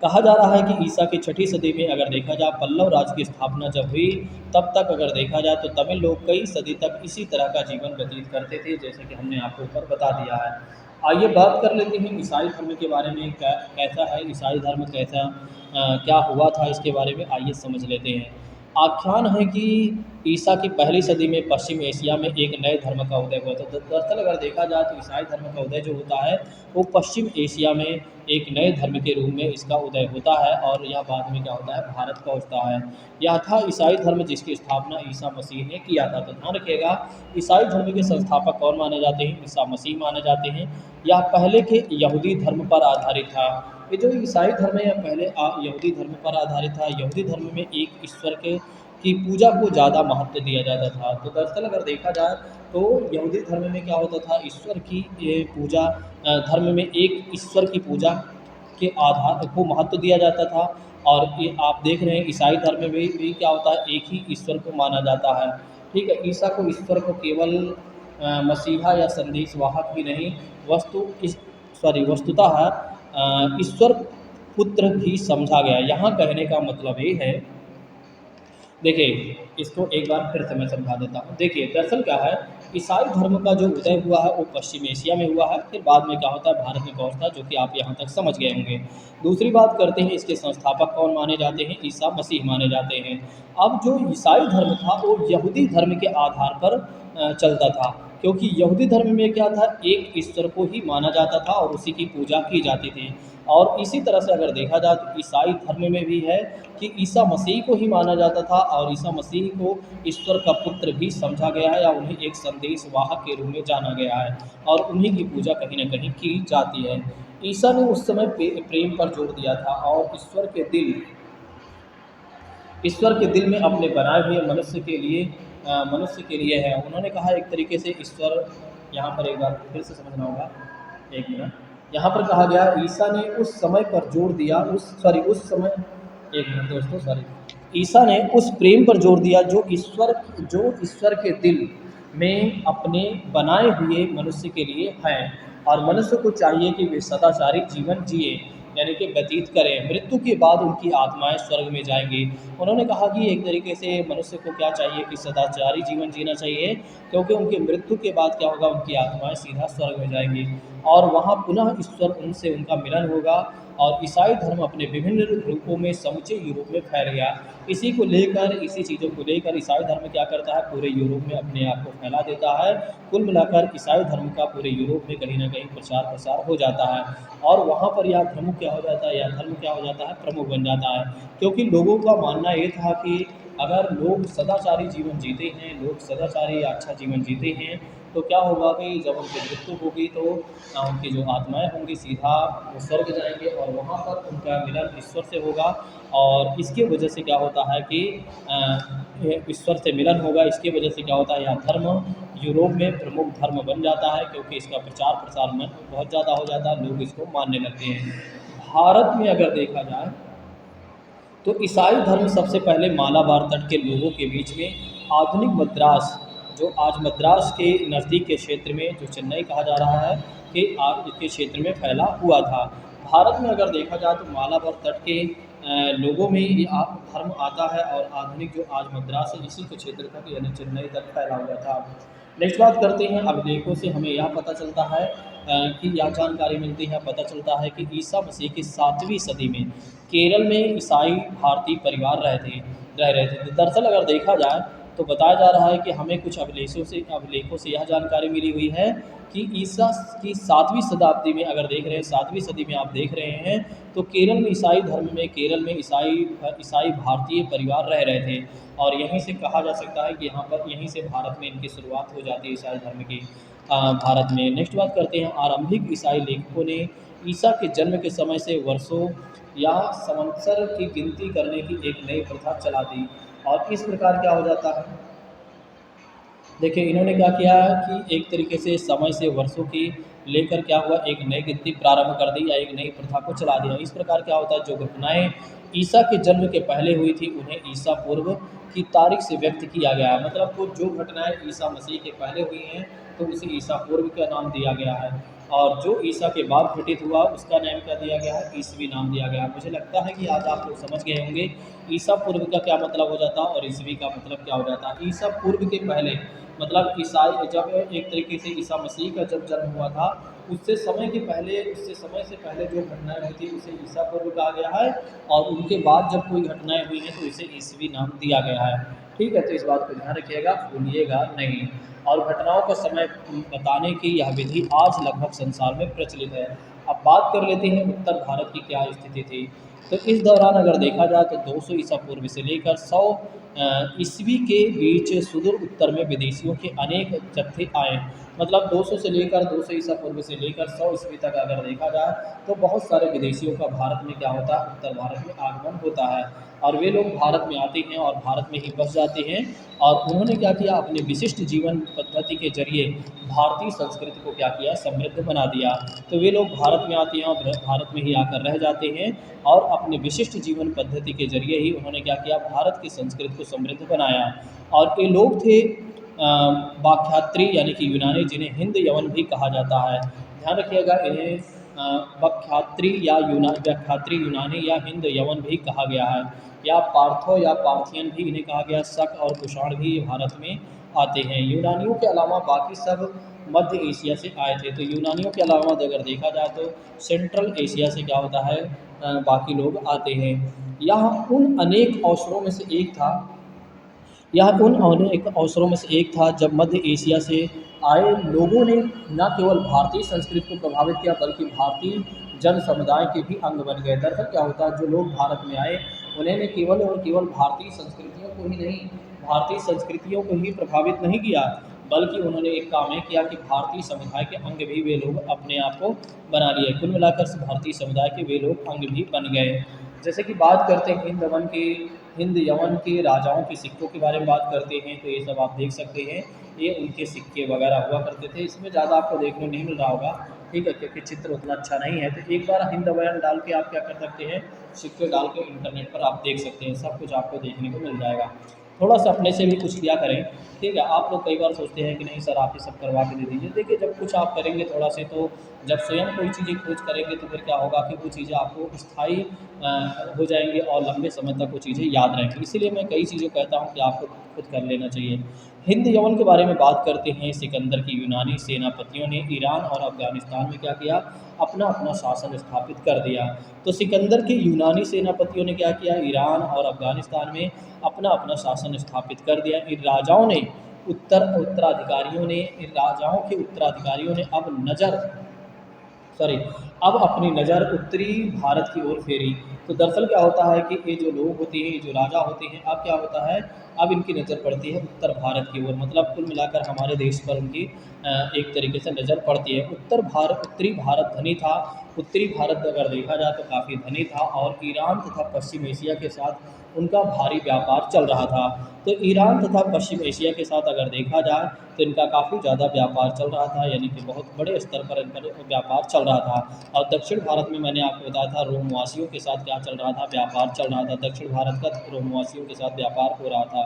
Speaker 1: कहा जा रहा है कि ईसा की 6ठी सदी में अगर देखा जाए, पल्लव राज्य की स्थापना जब हुई, तब तक अगर देखा जाए तो तमिल लोग कई सदी तक इसी तरह का जीवन व्यतीत करते थे, जैसे कि हमने आपको ऊपर बता दिया है। आइए बात कर लेते हैं ईसाई धर्म के बारे में। कैसा है ईसाई धर्म, क्या हुआ था, इसके बारे में आइए समझ लेते हैं। आख्यान है कि ईसा की पहली सदी में पश्चिम एशिया में एक नए धर्म का उदय हुआ था। दरअसल अगर देखा जाए तो ईसाई धर्म का उदय जो होता है, वो पश्चिम एशिया में एक नए धर्म के रूप में इसका उदय होता है और यह बाद में क्या होता है, भारत पहुंचता है। यह था ईसाई धर्म जिसकी स्थापना ईसा मसीह ने किया था। तो ध्यान रखिएगा, ईसाई धर्म के संस्थापक कौन माने जाते हैं, ईसा मसीह माने जाते हैं। यह पहले के यहूदी धर्म पर आधारित था। ये जो ईसाई धर्म है, यह पहले यहूदी धर्म पर आधारित था। यहूदी धर्म में एक ईश्वर की पूजा को ज़्यादा महत्व दिया जाता था। तो दरअसल अगर देखा जाए तो यहूदी धर्म में क्या होता था, ईश्वर की ये पूजा, धर्म में एक ईश्वर की पूजा के आधार को महत्व दिया जाता था। और ये आप देख रहे हैं ईसाई धर्म में भी क्या होता है, एक ही ईश्वर को माना जाता है, ठीक है। ईसा को ईश्वर को केवल मसीहा या संदेशवाहक ही नहीं, वस्तुतः ईश्वर पुत्र भी समझा गया। यहाँ कहने का मतलब ये है, देखिए इसको एक बार फिर से मैं समझा देता हूँ। देखिए दरअसल क्या है, ईसाई धर्म का जो उदय हुआ है वो पश्चिम एशिया में हुआ है, फिर बाद में क्या होता है, भारत में पहुँचता है, जो कि आप यहाँ तक समझ गए होंगे। दूसरी बात करते हैं, इसके संस्थापक कौन माने जाते हैं, ईसा मसीह माने जाते हैं। अब जो ईसाई धर्म था वो यहूदी धर्म के आधार पर चलता था, क्योंकि यहूदी धर्म में क्या था, एक ईश्वर को ही माना जाता था और उसी की पूजा की जाती थी। और इसी तरह से अगर देखा जाए तो ईसाई धर्म में भी है कि ईसा मसीह को ही माना जाता था और ईसा मसीह को ईश्वर का पुत्र भी समझा गया है या उन्हें एक संदेशवाहक के रूप में जाना गया है और उन्हीं की पूजा कहीं न कहीं की जाती है। ईसा ने उस समय प्रेम पर जोर दिया था और ईश्वर के दिल में अपने बनाए हुए मनुष्य के लिए है। उन्होंने कहा एक तरीके से ईश्वर, यहाँ पर एक बार फिर से समझना होगा, एक मिनट। यहाँ पर कहा गया ईसा ने उस समय पर जोर दिया, उस समय, एक मिनट दोस्तों, सॉरी, ईसा ने उस प्रेम पर जोर दिया जो ईश्वर के दिल में अपने बनाए हुए मनुष्य के लिए है। और मनुष्य को चाहिए कि वे सदाचारी जीवन जिए, यानी कि व्यतीत करें। मृत्यु के बाद उनकी आत्माएं स्वर्ग में जाएंगी। उन्होंने कहा कि एक तरीके से मनुष्य को क्या चाहिए कि सदाचारी जीवन जीना चाहिए, क्योंकि उनकी मृत्यु के बाद क्या होगा, उनकी आत्माएं सीधा स्वर्ग में जाएंगी और वहाँ पुनः ईश्वर उनसे उनका मिलन होगा। और ईसाई धर्म अपने विभिन्न रूपों में समूचे यूरोप में फैल गया। इसी चीज़ों को लेकर ईसाई धर्म क्या करता है, पूरे यूरोप में अपने आप को फैला देता है। कुल मिलाकर ईसाई धर्म का पूरे यूरोप में कहीं ना कहीं प्रचार प्रसार हो जाता है और वहाँ पर यह धर्म क्या हो जाता है, यह धर्म क्या हो जाता है, प्रमुख बन जाता है। क्योंकि लोगों का मानना ये था कि अगर लोग सदाचारी जीवन जीते हैं, लोग सदाचारी या अच्छा जीवन जीते हैं, तो क्या होगा कि जब उनकी मृत्यु होगी तो उनकी जो आत्माएं होंगी सीधा वो स्वर्ग जाएंगे और वहाँ पर उनका मिलन ईश्वर से होगा। और इसके वजह से क्या होता है कि ईश्वर से मिलन होगा। इसकी वजह से क्या होता है, यह धर्म यूरोप में प्रमुख धर्म बन जाता है, क्योंकि इसका प्रचार प्रसार में बहुत ज़्यादा हो जाता है, लोग इसको मानने लगते हैं। भारत में अगर देखा जाए तो ईसाई धर्म सबसे पहले मालाबार तट के लोगों के बीच में आधुनिक मद्रास, जो आज मद्रास के नज़दीक के क्षेत्र में, जो चेन्नई कहा जा रहा है, कि आज के क्षेत्र में फैला हुआ था। भारत में अगर देखा जाए तो मालाबार तट के लोगों में ये धर्म आता है और आधुनिक जो आज मद्रास है इसी के क्षेत्र तक यानी चेन्नई तक फैला हुआ था। नेक्स्ट बात करते हैं अभिलेखों से हमें यह पता चलता है कि यह जानकारी मिलती है, पता चलता है कि ईसा मसीह की 7वीं सदी में केरल में ईसाई भारतीय परिवार रह रहे थे। तो दरअसल अगर देखा जाए तो बताया जा रहा है कि हमें कुछ अभिलेखों से यह जानकारी मिली हुई है कि ईसा की 7वीं शताब्दी में, अगर देख रहे हैं 7वीं सदी में आप देख रहे हैं, तो केरल में ईसाई धर्म में, केरल में ईसाई भारतीय परिवार रह रहे थे। और यहीं से कहा जा सकता है कि यहाँ पर यहीं से भारत में इनकी शुरुआत हो जाती है ईसाई धर्म की। भारत में नेक्स्ट बात करते हैं, आरंभिक ईसाई लेखकों ने ईसा के जन्म के समय से वर्षों या संवत्सर की गिनती करने की एक नई प्रथा चला दी। और इस प्रकार क्या हो जाता है, देखिए इन्होंने क्या किया कि एक तरीके से समय से वर्षों की लेकर क्या हुआ, एक नई गिनती प्रारंभ कर दी या एक नई प्रथा को चला दिया। इस प्रकार क्या होता है, जो घटनाएं ईसा के जन्म के पहले हुई थी उन्हें ईसा पूर्व की तारीख से व्यक्त किया गया है। मतलब वो जो घटनाएं ईसा मसीह के पहले हुई हैं तो उसे ईसा पूर्व का नाम दिया गया है, और जो ईसा के बाद घटित हुआ उसका नाम क्या दिया गया है, ईसवी नाम दिया गया है। मुझे लगता है कि आज आप लोग समझ गए होंगे ईसा पूर्व का क्या मतलब हो जाता है और ईसवी का मतलब क्या हो जाता है। ईसा पूर्व के पहले मतलब ईसाई, जब एक तरीके से ईसा मसीह का जब जन्म हुआ था उससे समय से पहले जो घटनाएं हुई थी उसे ईसा पूर्व कहा गया है, और उनके बाद जब कोई घटनाएं हुई हैं तो इसे ईसवी नाम दिया गया है। ठीक है, तो इस बात को ध्यान रखिएगा, भूलिएगा नहीं। और घटनाओं का समय बताने की यह विधि आज लगभग संसार में प्रचलित है। अब बात कर लेते हैं उत्तर भारत की क्या स्थिति थी। तो इस दौरान अगर देखा जाए तो 200 ईसा पूर्व से लेकर 100 ईस्वी के बीच सुदूर उत्तर में विदेशियों के अनेक जत्थे आए। मतलब 200 से लेकर 200 ईसा पूर्व से लेकर 100 ईस्वी तक अगर देखा जाए तो बहुत सारे विदेशियों का भारत में क्या होता है, उत्तर भारत में आगमन होता है और वे लोग भारत में आते हैं और भारत में ही बस जाते हैं। और उन्होंने क्या किया, अपने विशिष्ट जीवन पद्धति के जरिए भारतीय संस्कृति को क्या किया, समृद्ध बना दिया। तो वे लोग भारत में आते हैं और भारत में ही आकर रह जाते हैं और अपने विशिष्ट जीवन पद्धति के जरिए ही उन्होंने क्या किया, भारत की संस्कृति को समृद्ध बनाया। और ये लोग थे वाख्यात्री यानी कि यूनानी, जिन्हें हिंद यवन भी कहा जाता है। ध्यान रखिएगा, इन्हें व्याख्यात्री यूनानी या हिंद यवन भी कहा गया है, या पार्थो या पार्थियन भी इन्हें कहा गया। शक और कुषाण भी भारत में आते हैं। यूनानियों के अलावा बाकी सब मध्य एशिया से आए थे। तो यूनानियों के अलावा अगर देखा जाए तो सेंट्रल एशिया से क्या होता है, बाकी लोग आते हैं। यह उन अनेक अवसरों में से एक था यह उन अनेक अवसरों में से एक था जब मध्य एशिया से आए लोगों ने न केवल भारतीय संस्कृति को प्रभावित किया बल्कि भारतीय जन समुदाय के भी अंग बन गए। दरअसल क्या होता है, जो लोग भारत में आए उन्होंने केवल और केवल भारतीय संस्कृतियों को ही प्रभावित नहीं किया, बल्कि उन्होंने एक काम है किया कि भारतीय समुदाय के अंग भी वे लोग अपने आप को बना लिए। कुल मिलाकर भारतीय समुदाय के वे लोग अंग भी बन गए। जैसे कि बात करते हैं हिंद यवन के राजाओं के सिक्कों के बारे में बात करते हैं, तो ये सब आप देख सकते हैं, ये उनके सिक्के वगैरह हुआ करते थे। इसमें ज़्यादा आपको देखने नहीं मिल रहा होगा, ठीक है, क्योंकि चित्र उतना अच्छा नहीं है। तो एक बार हिंद अवयन डाल के आप क्या कर सकते हैं, सिक्के डाल के इंटरनेट पर आप देख सकते हैं, सब कुछ आपको देखने को मिल जाएगा। थोड़ा सा अपने से भी कुछ किया करें, ठीक है। आप लोग कई बार सोचते हैं कि नहीं सर आप ही सब करवा के दे दीजिए, देखिए जब कुछ आप करेंगे थोड़ा से, तो जब स्वयं कोई चीज़ें खोज करेंगे तो फिर क्या होगा कि वो चीज़ें आपको स्थायी हो जाएंगी और लंबे समय तक वो चीज़ें याद रहेंगी। इसीलिए मैं कई चीज़ें कहता हूँ कि आपको खुद कर लेना चाहिए। हिंद यवन के बारे में बात करते हैं। सिकंदर की यूनानी सेनापतियों ने ईरान और अफगानिस्तान में क्या किया, अपना अपना शासन स्थापित कर दिया। तो सिकंदर के यूनानी सेनापतियों ने क्या किया, ईरान और अफगानिस्तान में अपना अपना शासन स्थापित कर दिया। इन राजाओं ने इन राजाओं के उत्तराधिकारियों ने अब अपनी नज़र उत्तरी भारत की ओर फेरी। तो दरअसल क्या होता है कि ये जो लोग होते हैं, ये जो राजा होते हैं, अब क्या होता है, अब इनकी नज़र पड़ती है उत्तर भारत की ओर, मतलब कुल मिलाकर हमारे देश पर उनकी एक तरीके से नज़र पड़ती है। उत्तरी भारत धनी था। उत्तरी भारत अगर देखा जाए तो काफ़ी धनी था और ईरान तथा पश्चिम एशिया के साथ उनका भारी व्यापार चल रहा था। तो ईरान तथा पश्चिम एशिया के साथ अगर देखा जाए तो इनका काफ़ी ज़्यादा व्यापार चल रहा था, यानी कि बहुत बड़े स्तर पर इनका व्यापार चल रहा था। और दक्षिण भारत में मैंने आपको बताया था रोमवासियों के साथ क्या चल रहा था, व्यापार चल रहा था। दक्षिण भारत का रोमवासियों के साथ व्यापार हो रहा था।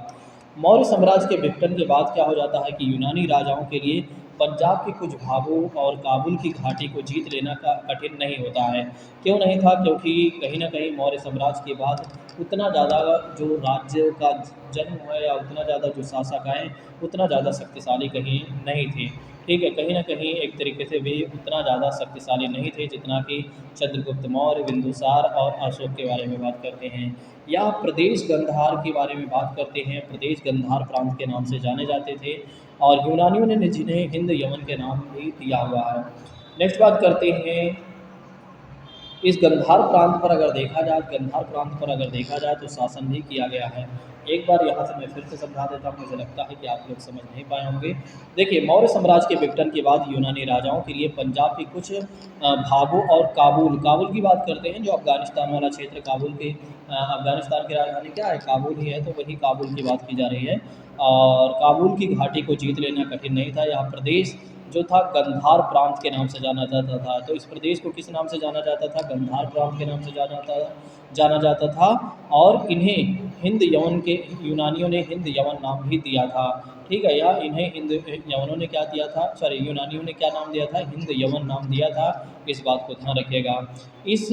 Speaker 1: मौर्य साम्राज्य के विघटन के बाद क्या हो जाता है कि यूनानी राजाओं के लिए पंजाब के कुछ भागों और काबुल की घाटी को जीत लेना का कठिन नहीं होता है। क्यों नहीं था, क्योंकि कहीं न कहीं मौर्य साम्राज्य के बाद उतना ज़्यादा जो राज्य का जन्म हुआ या उतना ज़्यादा जो शासक आए, उतना ज़्यादा शक्तिशाली कहीं नहीं थे। ठीक है, कहीं न कहीं एक तरीके से वे उतना ज़्यादा शक्तिशाली नहीं थे जितना कि चंद्रगुप्त मौर्य, बिंदुसार और अशोक के बारे में बात करते हैं। या प्रदेश गंधार के बारे में बात करते हैं। प्रदेश गंधार प्रांत के नाम से जाने जाते थे और यूनानियों ने जिन्हें हिंद यमन के नाम भी दिया हुआ है। नेक्स्ट बात करते हैं, इस गंधार प्रांत पर अगर देखा जाए तो शासन भी किया गया है। एक बार यहाँ से मैं फिर से समझा देता हूँ, मुझे लगता है कि आप लोग समझ नहीं पाए होंगे। देखिए, मौर्य साम्राज्य के विघटन के बाद यूनानी राजाओं के लिए पंजाब के कुछ भागों और काबुल की बात करते हैं, जो अफगानिस्तान वाला क्षेत्र, अफगानिस्तान की राजधानी क्या है, काबुल ही है, तो वही काबुल की बात की जा रही है। और काबुल की घाटी को जीत लेना कठिन नहीं था। यह प्रदेश जो था गंधार प्रांत के नाम से जाना जाता था। तो इस प्रदेश को किस नाम से जाना जाता था, गंधार प्रांत के नाम से जाना जाता था। और इन्हें हिंद यवन के यूनानियों ने हिंद यवन नाम भी दिया था। ठीक है, या इन्हें हिंद यवनों ने क्या दिया था, सॉरी यूनानियों ने क्या नाम दिया था, हिंद यवन नाम दिया था। इस बात को ध्यान रखिएगा। इस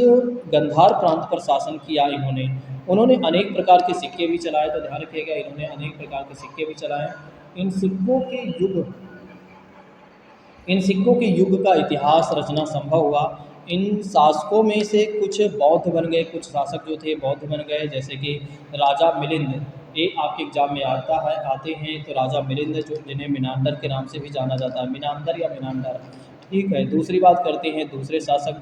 Speaker 1: गंधार प्रांत पर शासन किया उन्होंने अनेक प्रकार के सिक्के भी चलाए। तो ध्यान रखिएगा, इन्होंने अनेक प्रकार के सिक्के भी चलाए। इन सिक्कों के युग इन सिक्कों के युग का इतिहास रचना संभव हुआ। इन शासकों में से कुछ बौद्ध बन गए, कुछ शासक जो थे बौद्ध बन गए, जैसे कि राजा मिलिंद। ये आपके एग्जाम में आते हैं। तो राजा मिलिंद जो जिन्हें मिनांडर के नाम से भी जाना जाता है, मिनांदर या मिनांडर। ठीक है, दूसरी बात करते हैं, दूसरे शासक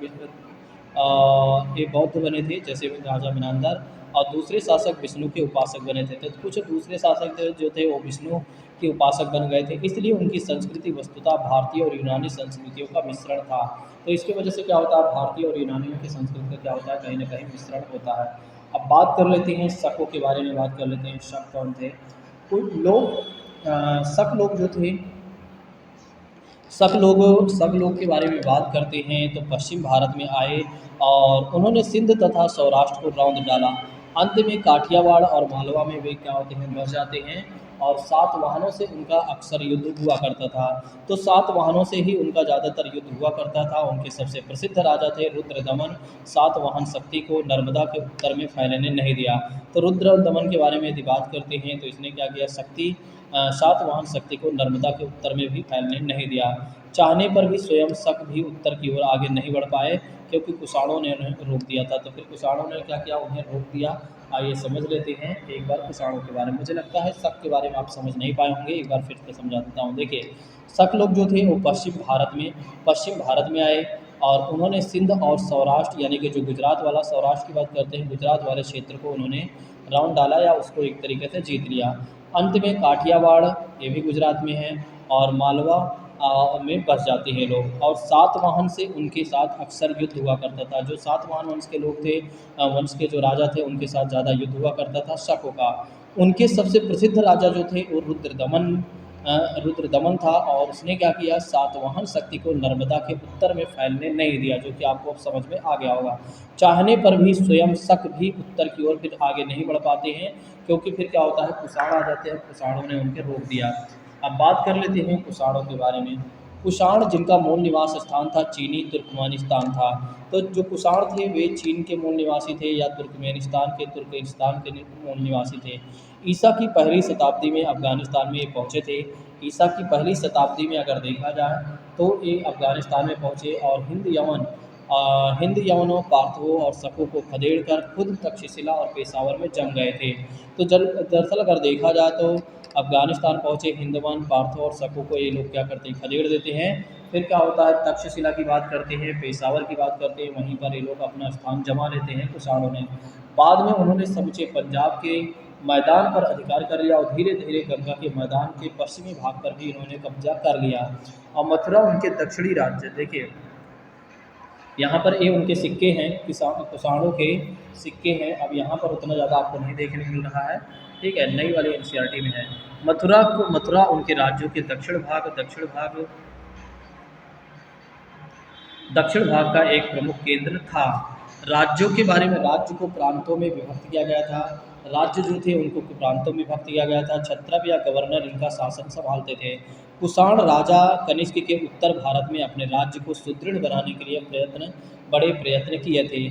Speaker 1: ये बौद्ध बने थे, जैसे राजा मिनांदर। और दूसरे शासक विष्णु के उपासक बने थे। तो कुछ दूसरे शासक जो थे वो विष्णु के उपासक बन गए थे, इसलिए उनकी संस्कृति वस्तुतः भारतीय और यूनानी संस्कृतियों का मिश्रण था। तो इसकी वजह से क्या होता है, भारतीय और यूनानियों की संस्कृति का क्या होता है, कहीं ना कहीं मिश्रण होता है। अब बात कर लेते हैं शकों के बारे में, बात कर लेते हैं शक कौन थे। कुछ लोग शक लोग जो थे, सब लोग के बारे में बात करते हैं। तो पश्चिम भारत में आए और उन्होंने सिंध तथा सौराष्ट्र को रौंद डाला। अंत में काठियावाड़ और मालवा में वे क्या होते हैं, बस जाते हैं। और सातवाहनों से उनका अक्सर युद्ध हुआ करता था। तो सातवाहनों से ही उनका ज़्यादातर युद्ध हुआ करता था। उनके सबसे प्रसिद्ध राजा थे रुद्रदमन। सातवाहन शक्ति को नर्मदा के उत्तर में फैलने नहीं दिया। तो रुद्रदमन के बारे में यदि बात करते हैं तो इसने क्या किया, सातवाहन शक्ति को नर्मदा के उत्तर में भी फैलने नहीं दिया। चाहने पर भी स्वयं शक भी उत्तर की ओर आगे नहीं बढ़ पाए, क्योंकि कुषाणों ने उन्हें रोक दिया था। तो फिर कुषाणों ने क्या किया, उन्हें रोक दिया। आइए समझ लेते हैं एक बार कुषाणों के बारे में। मुझे लगता है शक के बारे में आप समझ नहीं पाए होंगे, एक बार फिर से समझा देता हूँ। देखिए, शक लोग जो थे वो पश्चिम भारत में आए और उन्होंने सिंध और सौराष्ट्र, यानी कि जो गुजरात वाला, सौराष्ट्र की बात करते हैं, गुजरात वाले क्षेत्र को उन्होंने राउंड डाला या उसको एक तरीके से जीत लिया। अंत में काठियावाड़, ये भी गुजरात में है, और मालवा में बस जाते हैं लोग। और सातवाहन से उनके साथ अक्सर युद्ध हुआ करता था। जो सातवाहन वंश के लोग थे, वंश के जो राजा थे, उनके साथ ज़्यादा युद्ध हुआ करता था शकों का। उनके सबसे प्रसिद्ध राजा जो थे वो रुद्रदमन रुद्रदमन था और उसने क्या किया, सातवाहन शक्ति को नर्मदा के उत्तर में फैलने नहीं दिया, जो कि आपको अब समझ में आ गया होगा। चाहने पर भी स्वयं शक भी उत्तर की ओर फिर आगे नहीं बढ़ पाते हैं, क्योंकि फिर क्या होता है, कुषाण आ जाते हैं, कुषाणों ने उनके रोक दिया। अब बात कर लेते हैं कुषाणों के बारे में। कुषाण जिनका मूल निवास स्थान था चीनी तुर्कमेनिस्तान था। तो जो कुषाण थे वे चीन के मूल निवासी थे या तुर्कमेनिस्तान के मूल निवासी थे। ईसा की पहली शताब्दी में अफ़गानिस्तान में ये पहुँचे थे। ईसा की पहली शताब्दी में अगर देखा जाए तो ये अफ़गानिस्तान में पहुँचे और हिंद यवनों, पार्थवों और शकों को खदेड़कर खुद तक्षशिला और पेशावर में जम गए थे। तो दरअसल अगर देखा जाए तो अफ़गानिस्तान पहुँचे हिंदवन, पार्थो और शकों को ये लोग क्या करते हैं, खदेड़ देते हैं। फिर क्या होता है, तक्षशिला की बात करते हैं, पेशावर की बात करते हैं, वहीं पर ये लोग अपना स्थान जमा लेते हैं कुषाणों ने। बाद में उन्होंने समूचे पंजाब के मैदान पर अधिकार कर लिया और धीरे धीरे गंगा के मैदान के पश्चिमी भाग पर भी इन्होंने कब्जा कर लिया। और मथुरा उनके दक्षिणी राज्य, देखिए यहाँ पर ये उनके सिक्के हैं, कुषाणों के सिक्के हैं। अब यहाँ पर उतना ज़्यादा आपको नहीं देखने को मिल रहा है, ठीक है, नई वाली एनसीईआरटी में है। मथुरा उनके राज्यों के दक्षिण भाग का एक प्रमुख केंद्र था। राज्यों के बारे में, राज्य को प्रांतों में विभक्त किया गया था। राज्य जो थे उनको प्रांतों में विभक्त किया गया था। छत्रप या गवर्नर इनका शासन संभालते थे। कुषाण राजा कनिष्क के उत्तर भारत में अपने राज्य को सुदृढ़ बनाने के लिए बड़े प्रयत्न किए थे।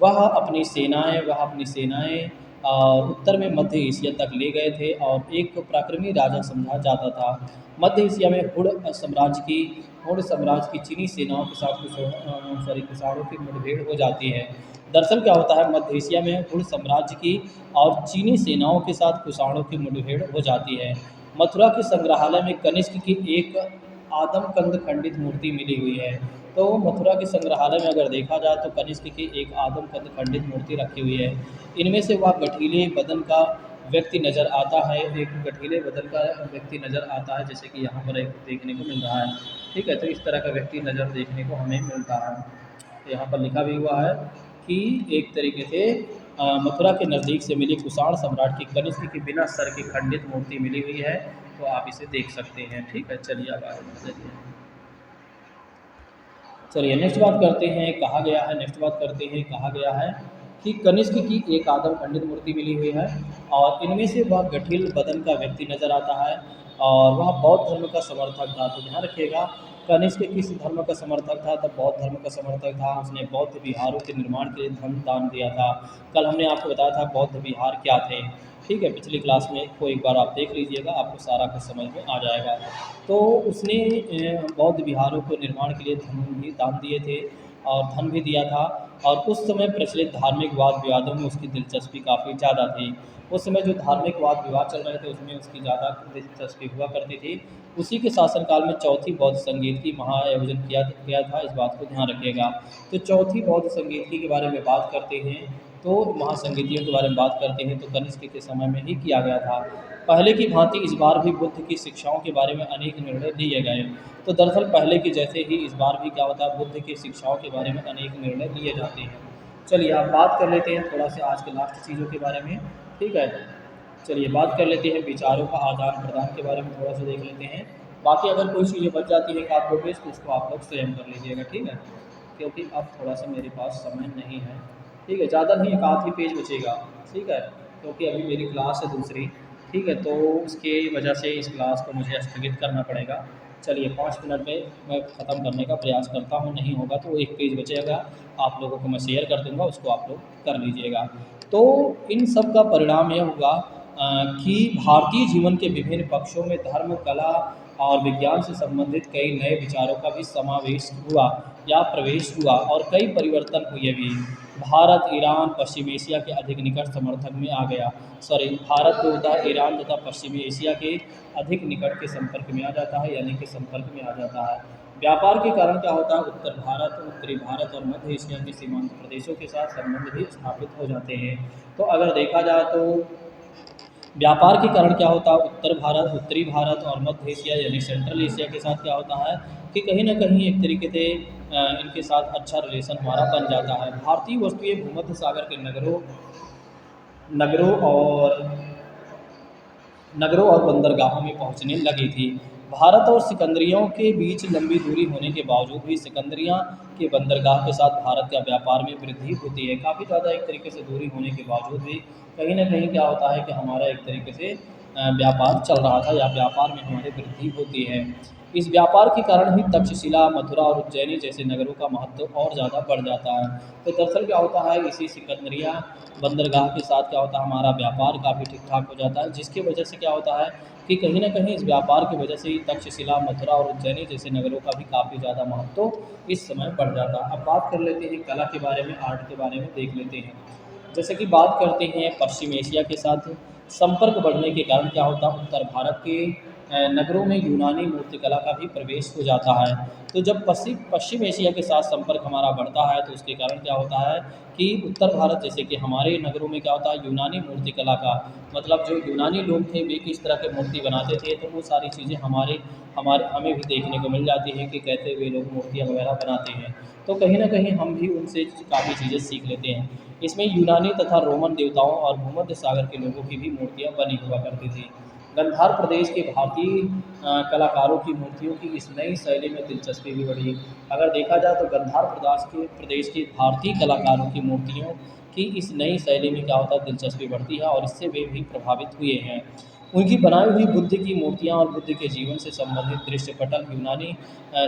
Speaker 1: वह अपनी सेनाएं उत्तर में मध्य एशिया तक ले गए थे और एक पराक्रमी राजा समझा जाता था। मध्य एशिया में हुण साम्राज्य की चीनी सेनाओं के साथ कुषाणों की मुठभेड़ हो जाती है। दरअसल क्या होता है, मध्य एशिया में हुण साम्राज्य की और चीनी सेनाओं के साथ कुषाणों की मुठभेड़ हो जाती है। मथुरा के संग्रहालय में कनिष्क की एक आदमकंद खंडित मूर्ति मिली हुई है। तो मथुरा के संग्रहालय में अगर देखा जाए तो कनिष्क की एक आदमकंद खंडित मूर्ति रखी हुई है। इनमें से वह गठीले बदन का व्यक्ति नज़र आता है, एक गठीले बदन का व्यक्ति नज़र आता है, जैसे कि यहाँ पर एक देखने को मिल रहा है, ठीक है। तो इस तरह का व्यक्ति नज़र देखने को हमें मिलता है। तो यहाँ पर लिखा भी हुआ है कि एक तरीके से मथुरा के नज़दीक से मिली कुषाण सम्राट की कनिष्क की बिना सर की खंडित मूर्ति मिली हुई है। तो आप इसे देख सकते हैं, ठीक है। चलिए अब आगे चलिए नेक्स्ट बात करते हैं, कहा गया है कि कनिष्क की एक आदम खंडित मूर्ति मिली हुई है और इनमें से वह गठिल बदन का व्यक्ति नजर आता है और वह बौद्ध धर्म का समर्थक था। तो ध्यान रखिएगा, कनिष्क किस धर्म का समर्थक था, तो बौद्ध धर्म का समर्थक था। उसने बौद्ध विहारों के निर्माण के लिए धन दान दिया था। कल हमने आपको बताया था बौद्ध विहार क्या थे, ठीक है, पिछली क्लास में को एक बार आप देख लीजिएगा, आपको सारा कुछ समझ में आ जाएगा। तो उसने बौद्ध विहारों को निर्माण के लिए धन भी दान दिए थे और धन भी दिया था। और उस समय प्रचलित धार्मिक वाद विवादों में उसकी दिलचस्पी काफ़ी ज़्यादा थी। उस समय जो धार्मिक वाद विवाद चल रहे थे उसमें उसकी ज़्यादा दिलचस्पी हुआ करती थी। उसी के शासनकाल में चौथी बौद्ध संगीत की महाआयोजन किया गया था, इस बात को ध्यान रखिएगा। तो चौथी बौद्ध संगीत के बारे में बात करते हैं, तो महासंगीतियों के बारे में बात करते हैं तो कनिष्क के समय में ही किया गया था। पहले की भांति इस बार भी बुद्ध की शिक्षाओं के बारे में अनेक निर्णय लिए गए। तो दरअसल पहले की जैसे ही इस बार भी क्या होता है, बुद्ध की शिक्षाओं के बारे में अनेक निर्णय लिए जाते हैं। चलिए आप बात कर लेते हैं थोड़ा सा आज के लास्ट चीज़ों के बारे में, ठीक है। चलिए बात कर लेते हैं विचारों का आदान प्रदान के बारे में, थोड़ा सा देख लेते हैं। बाकी अगर कोई चीज़ें बच जाती है आप लोग पेज तो उसको आप लोग स्वयं कर लीजिएगा, ठीक है, क्योंकि अब थोड़ा सा मेरे पास समय नहीं है, ठीक है। ज़्यादा नहीं, एक आध ही पेज बचेगा, ठीक है, क्योंकि अभी मेरी क्लास है दूसरी, ठीक है। तो उसके वजह से इस क्लास को मुझे स्थगित करना पड़ेगा। चलिए 5 मिनट में मैं ख़त्म करने का प्रयास करता हूँ, नहीं होगा तो एक पेज बचेगा, आप लोगों को मैं शेयर कर दूँगा, उसको आप लोग कर लीजिएगा। तो इन सब का परिणाम यह होगा कि भारतीय जीवन के विभिन्न पक्षों में धर्म, कला और विज्ञान से संबंधित कई नए विचारों का भी समावेश हुआ या प्रवेश हुआ और कई परिवर्तन हुए भी। भारत, ईरान, पश्चिम एशिया के अधिक निकट समर्थक में आ गया। भारत जो होता है ईरान तथा पश्चिमी एशिया के अधिक निकट के संपर्क में आ जाता है, यानी कि संपर्क में आ जाता है। व्यापार के कारण क्या होता है, उत्तर भारत, उत्तरी भारत और मध्य एशिया के सीमांत प्रदेशों के साथ संबंध भी स्थापित हो जाते हैं। तो अगर देखा जाए तो व्यापार के कारण क्या होता है, उत्तर भारत, उत्तरी भारत और मध्य एशिया यानी सेंट्रल एशिया के साथ क्या होता है कि कहीं ना कहीं एक तरीके से इनके साथ अच्छा रिलेशन हमारा बन जाता है। भारतीय वस्तुएं भूमध्य सागर के नगरों नगरों और नगरों और बंदरगाहों में पहुंचने लगी थी। भारत और सिकंदरियों के बीच लंबी दूरी होने के बावजूद भी सिकंदरिया के बंदरगाह के साथ भारत का व्यापार में वृद्धि होती है। काफ़ी ज़्यादा एक तरीके से दूरी होने के बावजूद भी कहीं न कहीं क्या होता है कि हमारा एक तरीके से व्यापार चल रहा था या व्यापार में हमारी वृद्धि होती है। इस व्यापार के कारण ही तक्षशिला, मथुरा और उज्जैनी जैसे नगरों का महत्व और ज़्यादा बढ़ जाता है। तो दरअसल क्या होता है, इसी सिकंदरिया बंदरगाह के साथ क्या होता है, हमारा व्यापार काफ़ी ठीक-ठाक हो जाता है, जिसकी वजह से क्या होता है कि कहीं न कहीं इस व्यापार की वजह से ही तक्षशिला, मथुरा और उज्जैनी जैसे नगरों का भी काफ़ी ज़्यादा महत्व इस समय बढ़ जाता है। अब बात कर लेते हैं कला के बारे में, आर्ट के बारे में देख लेते हैं। जैसे कि बात करते हैं पश्चिम एशिया के साथ संपर्क बढ़ने के कारण क्या होता है, उत्तर भारत के नगरों में यूनानी मूर्तिकला का भी प्रवेश हो जाता है। तो जब पश्चिम पश्चिम एशिया के साथ संपर्क हमारा बढ़ता है तो उसके कारण क्या होता है कि उत्तर भारत जैसे कि हमारे नगरों में क्या होता है, यूनानी मूर्तिकला का मतलब जो यूनानी लोग थे वे किस तरह के मूर्ति बनाते थे, तो वो सारी चीज़ें हमारे हमारे हमें भी देखने को मिल जाती हैं कि कैसे वे लोग मूर्तियाँ वगैरह बनाते हैं। तो कहीं न कहीं हम भी उनसे काफ़ी चीज़ें सीख लेते हैं। इसमें यूनानी तथा रोमन देवताओं और भूमध्य सागर के लोगों की भी मूर्तियाँ बनी हुआ करती थी। गंधार प्रदेश के भारतीय कलाकारों की मूर्तियों की इस नई शैली में दिलचस्पी भी बढ़ी। अगर देखा जाए तो गंधार प्रदेश के भारतीय कलाकारों की मूर्तियों की इस नई शैली में क्या होता है, दिलचस्पी बढ़ती है और इससे वे भी प्रभावित हुए हैं। उनकी बनाई हुई बुद्ध की मूर्तियाँ और बुद्ध के जीवन से संबंधित दृश्य पटल यूनानी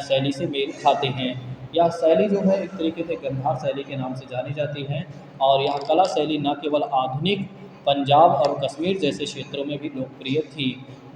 Speaker 1: शैली से मेल खाते हैं। यह शैली जो है एक तरीके से गंधार शैली के नाम से जानी जाती है और यह कला शैली न केवल आधुनिक पंजाब और कश्मीर जैसे क्षेत्रों में भी लोकप्रिय थी,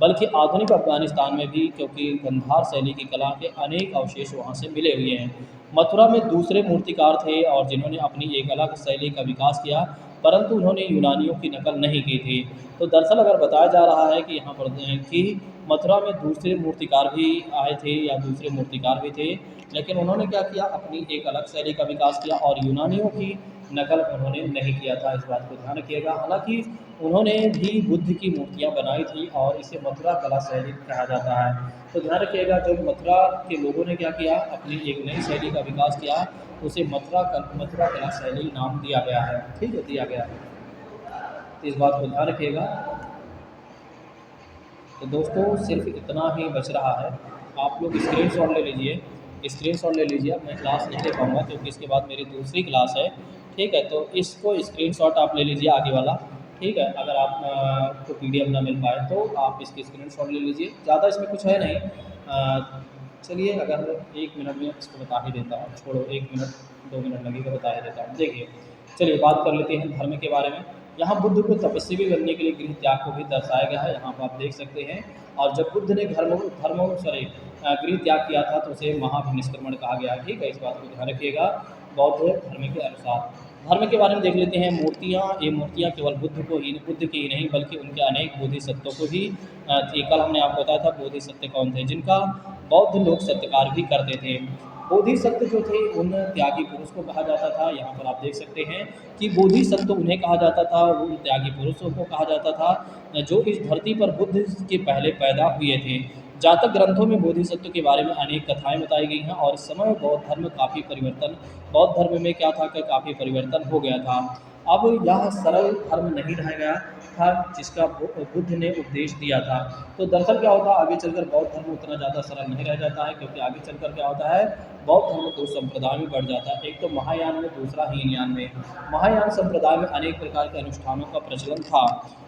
Speaker 1: बल्कि आधुनिक अफ़गानिस्तान में भी, क्योंकि गंधार शैली की कला के अनेक अवशेष वहाँ से मिले हुए हैं। मथुरा में दूसरे मूर्तिकार थे और जिन्होंने अपनी एक अलग शैली का विकास किया, परंतु उन्होंने यूनानियों की नकल नहीं की थी। तो दरअसल अगर बताया जा रहा है कि यहाँ पर कि मथुरा में दूसरे मूर्तिकार भी आए थे या दूसरे मूर्तिकार भी थे, लेकिन उन्होंने क्या किया, अपनी एक अलग शैली का विकास किया और यूनानियों की नकल उन्होंने नहीं किया था, इस बात को ध्यान रखिएगा। हालाँकि उन्होंने भी बुद्ध की मूर्तियाँ बनाई थी और इसे मथुरा कला शैली कहा जाता है। तो ध्यान रखिएगा, जब मथुरा के लोगों ने क्या किया, अपनी एक नई शैली का विकास किया, उसे मथुरा कला शैली नाम दिया गया है। ठीक है, दिया गया है। तो इस बात को ध्यान रखिएगा। तो दोस्तों सिर्फ इतना ही बच रहा है, आप लोग स्क्रीनशॉट ले लीजिए, स्क्रीनशॉट ले लीजिए। अब मैं क्लास नहीं ले पाऊँगा क्योंकि इसके बाद मेरी दूसरी क्लास है, ठीक है? तो इसको स्क्रीनशॉट आप ले लीजिए आगे वाला, ठीक है? अगर आप को पीडीएफ ना मिल पाए तो आप इसकी स्क्रीनशॉट ले लीजिए। ज़्यादा इसमें कुछ है नहीं। चलिए अगर 1 मिनट में इसको बता ही देता हूँ, छोड़ो 1 मिनट 2 मिनट लगेगा, बता ही देता हूँ। देखिए, चलिए बात कर लेते हैं धर्म के बारे में। यहाँ बुद्ध को तपस्वी बनने के लिए गृह त्याग को भी दर्शाया गया है, यहाँ पर आप देख सकते हैं। और जब बुद्ध ने गृह त्याग किया था तो उसे महाभिनिष्क्रमण कहा गया है, ठीक है? इस बात को ध्यान रखिएगा बौद्ध धर्म के अनुसार। धर्म के बारे में देख लेते हैं। ये मूर्तियाँ केवल बुद्ध की ही नहीं बल्कि उनके अनेक बोधिसत्वों को भी थी। कल हमने आपको बताया था बोधिसत्व कौन थे, जिनका बौद्ध लोग सत्कार भी करते थे। बोधिसत्व जो थे उन त्यागी पुरुष को कहा जाता था। यहाँ पर आप देख सकते हैं कि बोधिसत्व उन्हें कहा जाता था, उन त्यागी पुरुषों को कहा जाता था जो इस धरती पर बुद्ध के पहले पैदा हुए थे। जातक ग्रंथों में बोधिसत्व के बारे में अनेक कथाएं बताई गई हैं और इस समय बौद्ध धर्म में क्या था कि काफ़ी परिवर्तन हो गया था। अब यह सरल धर्म नहीं रह गया था जिसका बुद्ध ने उपदेश दिया था। तो दरअसल क्या होता है, आगे चलकर बौद्ध धर्म उतना ज़्यादा सरल नहीं रह जाता है, क्योंकि आगे चलकर क्या होता है, बौद्ध धर्म दो संप्रदाय में बढ़ जाता है, एक तो महायान में, दूसरा हीनयान में। महायान संप्रदाय में अनेक प्रकार के अनुष्ठानों का प्रचलन था।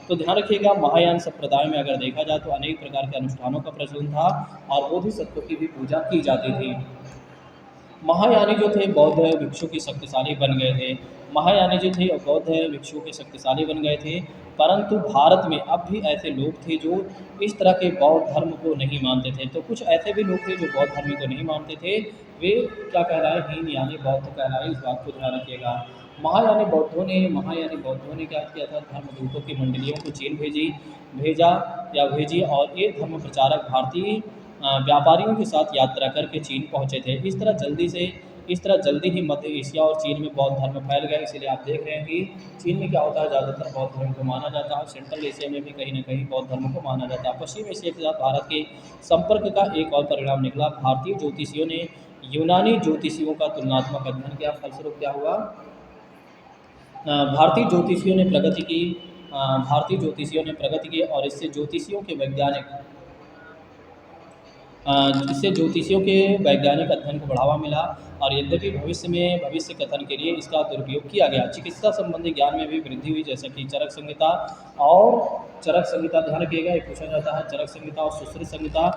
Speaker 1: तो ध्यान रखिएगा, महायान संप्रदाय में अगर देखा जाए तो अनेक प्रकार के अनुष्ठानों का प्रचलन था और बोधिसत्व की भी पूजा की जाती थी। महायानी जो थे बौद्ध भिक्षु के शक्तिशाली बन गए थे। महायानी जो थे बौद्ध भिक्षु के शक्तिशाली बन गए थे, परंतु भारत में अब भी ऐसे लोग थे जो इस तरह के बौद्ध धर्म को नहीं मानते थे। तो कुछ ऐसे भी लोग थे जो बौद्ध धर्म को नहीं मानते थे, वे क्या कहलाए, हीनयानी बौद्ध कहलाए, इस बात को ध्यान रखिएगा। महायानी बौद्धों ने क्या किया था, धर्मदूतों की मंडलियों को चीन भेजी और ये धर्म प्रचारक भारतीय व्यापारियों के साथ यात्रा करके चीन पहुँचे थे। इस तरह जल्दी ही मध्य एशिया और चीन में बौद्ध धर्म फैल गया। इसीलिए आप देख रहे हैं कि चीन में क्या होता है, ज़्यादातर बौद्ध धर्म को माना जाता है। सेंट्रल एशिया में भी कहीं न कहीं बौद्ध धर्म को माना जाता है। पश्चिम एशिया के साथ भारत के संपर्क का एक और परिणाम निकला। भारतीय ज्योतिषियों ने यूनानी ज्योतिषियों का तुलनात्मक अध्ययन किया। फलस्वरूप क्या हुआ, भारतीय ज्योतिषियों ने प्रगति की भारतीय ज्योतिषियों ने प्रगति की और इससे ज्योतिषियों के वैज्ञानिक अध्ययन को बढ़ावा मिला। और यद्यपि भविष्य में भविष्य कथन के लिए इसका दुरुपयोग किया गया। चिकित्सा संबंधी ज्ञान में भी वृद्धि हुई, जैसे कि चरक संहिता और चरक संहिता, ध्यान रखिएगा एक पूछा जाता है, चरक संहिता और सुश्रुत संहिता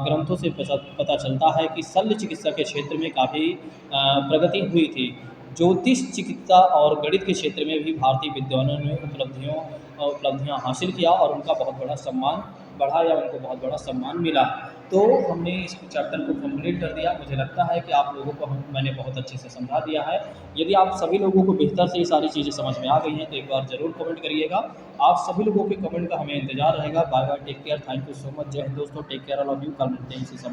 Speaker 1: ग्रंथों से पता चलता है कि शल्य चिकित्सा के क्षेत्र में काफ़ी प्रगति हुई थी। ज्योतिष चिकित्सा और गणित के क्षेत्र में भी भारतीय विद्वानों ने उपलब्धियाँ हासिल किया और उनका बहुत बड़ा सम्मान बढ़ा या उनको बहुत बड़ा सम्मान मिला। तो हमने इस चैप्टर को कंप्लीट कर दिया। मुझे लगता है कि आप लोगों को मैंने बहुत अच्छे से समझा दिया है। यदि आप सभी लोगों को बेहतर से ये सारी चीज़ें समझ में आ गई हैं तो एक बार ज़रूर कमेंट करिएगा। आप सभी लोगों के कमेंट का हमें इंतजार रहेगा। Bye bye, take care, thank you so much, Jai Hind दोस्तों, take care all of you. कल मिलते हैं इसी समय।